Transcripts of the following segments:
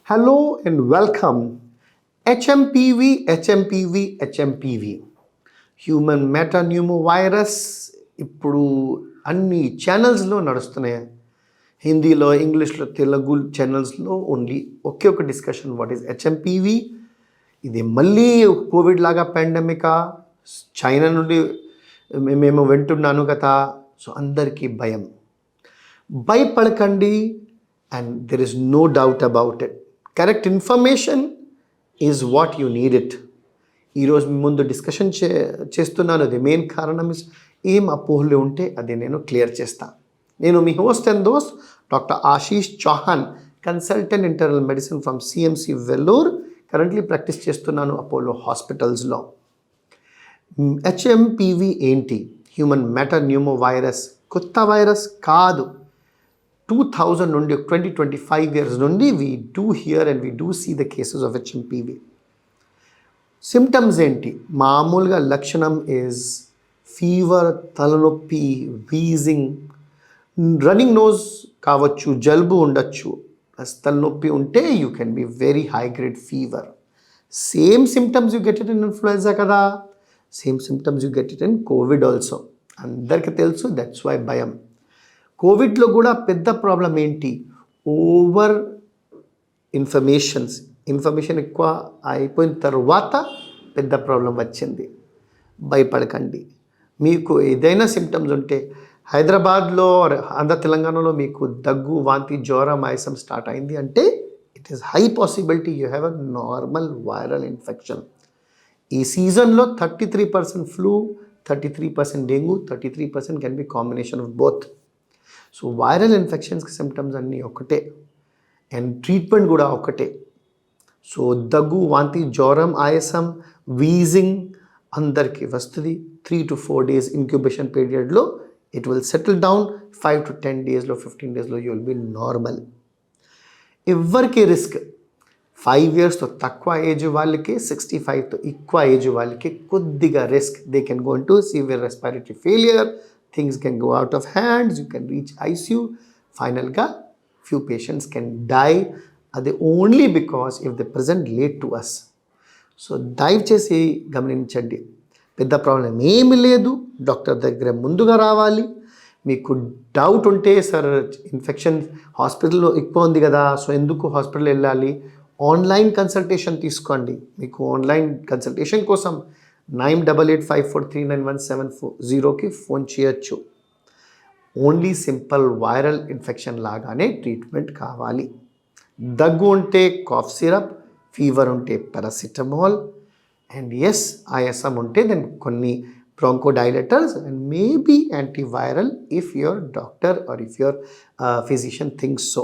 Hello and welcome. HMPV. Human metapneumovirus ఇప్పుడు అన్ని ఛానల్స్లో నడుస్తున్నాయి. హిందీలో, ఇంగ్లీష్లో, తెలుగు ఛానల్స్లో ఓన్లీ ఒకే ఒక డిస్కషన్, వాట్ ఈస్ హెచ్ఎంపీవి. ఇది మళ్ళీ కోవిడ్ లాగా పాండమికా, చైనా నుండి మేము వింటున్నాను కదా. సో అందరికీ భయపడకండి, and there is no doubt about it. Correct information is what you need it. ఈరోజు మీ ముందు డిస్కషన్ చేస్తున్నాను. అది మెయిన్ కారణం ఇస్ ఏం అపోహలు ఉంటే అది నేను క్లియర్ చేస్తాను. నేను మీ హోస్ట్ అండ్ దోస్ట్ doctor Ashish Chauhan, consultant internal medicine from CMC Vellore. Currently practice చేస్తున్నాను అపోలో హాస్పిటల్స్లో. హెచ్ఎంపీవి ఏంటి? హ్యూమన్ మెటాన్యూమోవైరస్ కొత్త వైరస్ కాదు. 2000 నుండి 20-25 years నుండి we do hear and we do see the cases of HMPV. Symptoms ఏంటి? మామూలుగా లక్షణం ఈజ్ ఫీవర్, తలనొప్పి, వీజింగ్, రన్నింగ్ నోజ్ కావచ్చు, జలుబు ఉండొచ్చు. ప్లస్ తలనొప్పి ఉంటే you can be very high grade fever. Same symptoms you get it in influenza కదా, same symptoms you get it in COVID also. అందరికీ తెలుసు, దట్స్ వై భయం. కోవిడ్లో కూడా పెద్ద ప్రాబ్లం ఏంటి? ఓవర్ ఇన్ఫర్మేషన్ ఎక్కువ అయిపోయిన తర్వాత పెద్ద ప్రాబ్లం వచ్చింది. భయపడకండి. మీకు ఏదైనా సిమ్టమ్స్ ఉంటే హైదరాబాద్లో, ఆంధ్ర తెలంగాణలో మీకు దగ్గు, వాంతి, జ్వరం, ఆయాసం స్టార్ట్ అయింది అంటే it is high possibility you have a normal viral infection. ఈ సీజన్లో 33% flu, 33% dengue, 33% can be combination of both. So viral ఇన్ఫెక్షన్స్కి సిమ్టమ్స్ అన్నీ ఒకటే, అండ్ ట్రీట్మెంట్ కూడా ఒకటే. సో దగ్గు, వాంతి, జ్వరం, ఆయాసం, వీజింగ్ అందరికీ వస్తుంది. 3 to 4 days ఇంక్యుబేషన్ పీరియడ్లో it will settle down. 5 to 10 daysలో, 15 daysలో యూ విల్ బి నార్మల్. ఎవరికి రిస్క్? 5 yearsతో తక్కువ ఏజ్ వాళ్ళకి, 65తో ఎక్కువ ఏజ్ వాళ్ళకి కొద్దిగా risk. They can go into severe respiratory failure, things can go out of hands, you can reach ICU. Finally, few patients can die. Adi only because if they present late to us. So దయచేసి గమనించండి, పెద్ద problem ఏమీ లేదు. Doctor దగ్గర ముందుగా రావాలి. మీకు doubt ఉంటే, సార్ ఇన్ఫెక్షన్ హాస్పిటల్లో ఎక్కువ ఉంది కదా, సో ఎందుకు హాస్పిటల్ వెళ్ళాలి? ఆన్లైన్ కన్సల్టేషన్ తీసుకోండి. మీకు ఆన్లైన్ కన్సల్టేషన్ కోసం 9885439170కి ఫోన్ చేయొచ్చు. ఓన్లీ సింపుల్ వైరల్ ఇన్ఫెక్షన్ లాగానే ట్రీట్మెంట్ కావాలి. దగ్గు ఉంటే కాఫ్ సిరప్, ఫీవర్ ఉంటే పారాసిటమాల్, అండ్ ఎస్ ఆయాసం ఉంటే దెన్ కొన్ని bronchodilators and maybe antiviral if your doctor or if your physician thinks so.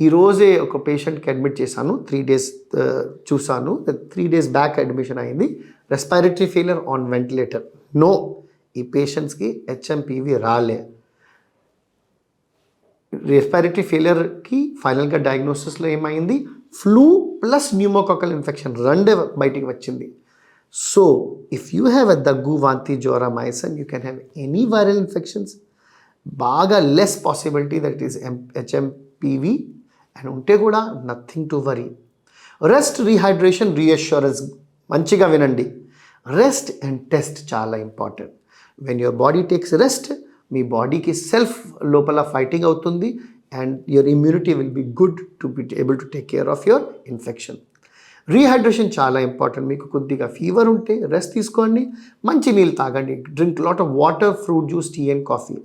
ఈరోజే ఒక పేషెంట్కి అడ్మిట్ చేశాను. 3 days చూసాను. 3 days బ్యాక్ అడ్మిషన్ అయింది. Respiratory failure on ventilator. No, ఈ పేషెంట్స్కి హెచ్ఎంపీవి రాలే. రెస్పిరేటరీ ఫెయిలియర్కి ఫైనల్గా డయాగ్నోసిస్లో ఏమైంది? ఫ్లూ ప్లస్ న్యూమోకాకల్ ఇన్ఫెక్షన్ రెండే బయటికి వచ్చింది. So if you have a దగ్గు, వాంతి, జ్వరం, ఆయాసం, you can have any viral infections. బాగా less possibility that is HMPV and ఉంటే కూడా nothing to worry. Rest, rehydration, reassurance మంచిగా వినండి. రెస్ట్ అండ్ టెస్ట్ చాలా important. When your body takes rest, మీ బాడీకి సెల్ఫ్ లోపల ఫైటింగ్ అవుతుంది and your immunity will be good to be able to take care of your infection. Rehydration చాలా important. మీకు కొద్దిగా ఫీవర్ ఉంటే రెస్ట్ తీసుకోండి, మంచి నీళ్ళు తాగండి, drink lot of water, fruit juice, tea and coffee.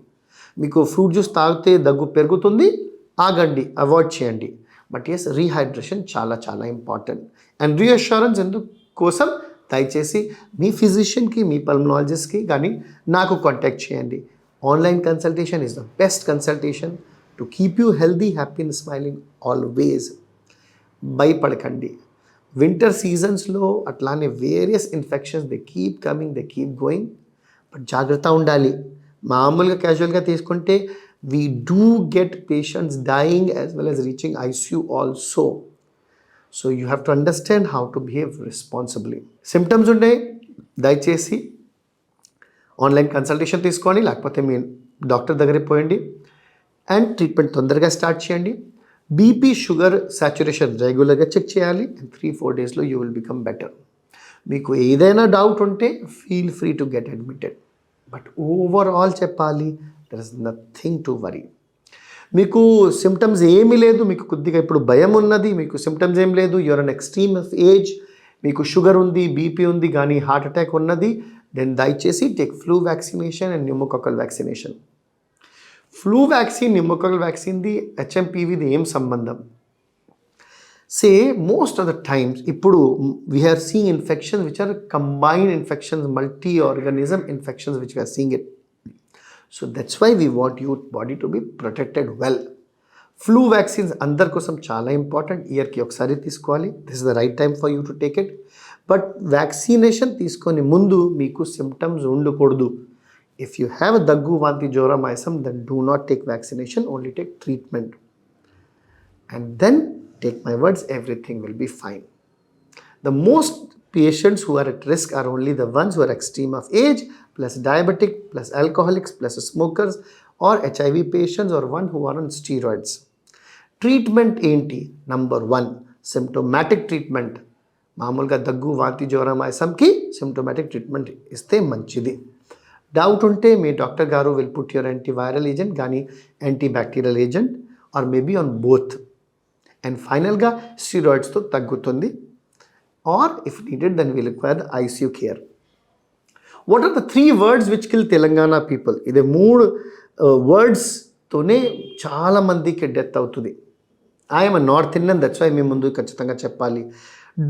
మీకు ఫ్రూట్ జ్యూస్ తాగితే దగ్గు పెరుగుతుంది, ఆగండి, అవాయిడ్ చేయండి. బట్ ఎస్, రీహైడ్రేషన్ చాలా చాలా ఇంపార్టెంట్. అండ్ రీఅష్యూరెన్స్ ఎందుకోసం దయచేసి మీ ఫిజిషియన్కి, మీ పల్మనాలజిస్ట్కి కానీ నాకు కాంటాక్ట్ చేయండి. Online consultation is the best consultation to keep you healthy, happy and smiling always. భయపడకండి. వింటర్ సీజన్స్లో అట్లానే various infections they keep coming, they keep going. But జాగ్రత్త ఉండాలి. మామూలుగా క్యాజువల్గా తీసుకుంటే we do get patients dying as well as reaching ICU also. So you have to understand how to behave responsibly. Symptoms unde దయచేసి online consultation తీసుకోండి, లేకపోతే మీ doctor దగ్గరికి పోయండి అండ్ ట్రీట్మెంట్ తొందరగా స్టార్ట్ చేయండి. బీపీ షుగర్ సాచురేషన్ రెగ్యులర్గా check చేయాలి. And 3-4 డేస్లో యూ విల్ బికమ్ బెటర్. మీకు ఏదైనా డౌట్ ఉంటే feel free to get admitted. But overall చెప్పాలి, there is nothing to worry. మీకు సిమ్టమ్స్ ఏమీ లేదు, మీకు కొద్దిగా ఇప్పుడు భయం ఉన్నది, మీకు సిమ్టమ్స్ ఏం లేదు, you are on extreme of age, మీకు షుగర్ ఉంది, బీపీ ఉంది, కానీ హార్ట్ అటాక్ ఉన్నది, దెన్ దయచేసి take flu vaccination and pneumococcal vaccination. Flu vaccine, pneumococcal వ్యాక్సిన్ది హెచ్ఎంపీవీది ఏం సంబంధం? Say most of the times ఇప్పుడు we are seeing infections which are combined infections, multi organism infections which we are seeing it. So that's why we want your body to be protected well. Flu vaccines అందరి కోసం చాలా important, ఇయర్కి ఒకసారి తీసుకోవాలి. This is the right time for you to take it. But vaccination తీసుకొని ముందు మీకు symptoms ఉండకూడదు. ఇఫ్ యూ హ్యావ్ దగ్గు, వాంతి, జ్వరం, ఆయాసం, then do not take vaccination, only take treatment. And then take my words, everything will be fine. The most patients who are at risk are only the ones who are extreme of age, plus diabetic, plus alcoholics, plus smokers, or HIV patients, or one who are on steroids. Treatment ఏంటి? Number 1, symptomatic treatment. మామూలుగా దగ్గు, వాంతి, జ్వరం, ఆయాసంకి symptomatic treatment ఇస్తే మంచిది. Doubt ఉంటే మీ doctor గారు will put your antiviral agent కానీ antibacterial agent, or maybe on both. And ఫైనల్గా స్టీరాయిడ్స్తో తగ్గుతుంది. Or if needed then will require the ICU care. What are the 3 words which kill Telangana people? ఇది 3 వర్డ్స్తోనే చాలామందికి డెత్ అవుతుంది. I'm north Indian, that's why మీ ముందు ఖచ్చితంగా చెప్పాలి.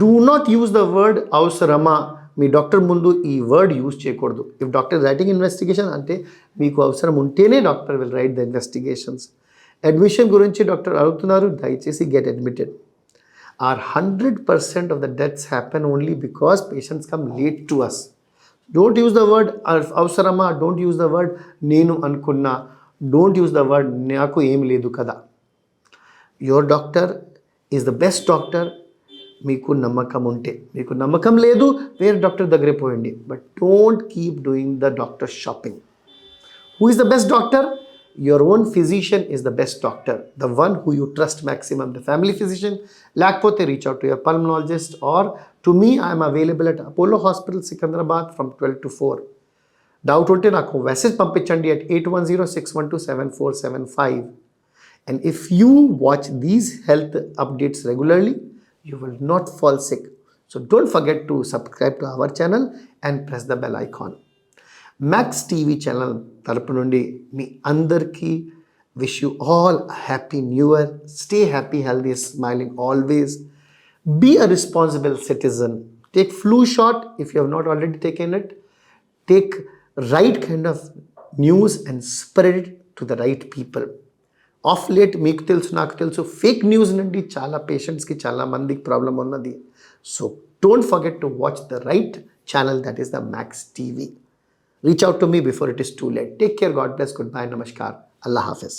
Do not use the word అవసరమా. మీ డాక్టర్ ముందు ఈ వర్డ్ యూజ్ చేయకూడదు. ఇఫ్ డాక్టర్ రైటింగ్ ఇన్వెస్టిగేషన్ అంటే మీకు అవసరం ఉంటేనే doctor will write the investigations. Admission గురించి డాక్టర్ అడుగుతున్నారు, దయచేసి get admitted. Or 100% of the deaths happen only because patients come late to us. Don't use the word అవసరమా, don't use the word నేను అనుకున్నా, డోంట్ యూజ్ ద వర్డ్ నాకు ఏం లేదు కదా. Your doctor is the best doctor. మీకు నమ్మకం ఉంటే, మీకు నమ్మకం లేదు వేరే డాక్టర్ దగ్గరే పోయండి. But don't keep doing the doctor shopping. Who is the best doctor? Your own physician is the best doctor, the one who you trust maximum, the family physician. Lakpote reach out to your pulmonologist, or to me, I am available at Apollo Hospital, Sikandrabad from 12 to 4. Doubt unte naku message pampichandi at 8106127475. And if you watch these health updates regularly, you will not fall sick. So don't forget to subscribe to our channel and press the bell icon. Max TV channel తరపు నుండి మీ అందరికీ wish you all happy new year. Stay happy, healthy, smiling always. Be a responsible citizen. Take flu shot if you have not already taken it. Take right kind of news and spread it to the right people. Of late మీకు తెలుసు, నాకు తెలుసు, fake news నుండి చాలా పేషెంట్స్కి, చాలా మందికి problem ఉన్నది. So don't forget to watch the right channel, that is the max TV. Reach out to me before it is too late. Take care. God bless. Goodbye. Namaskar. Allah Hafiz.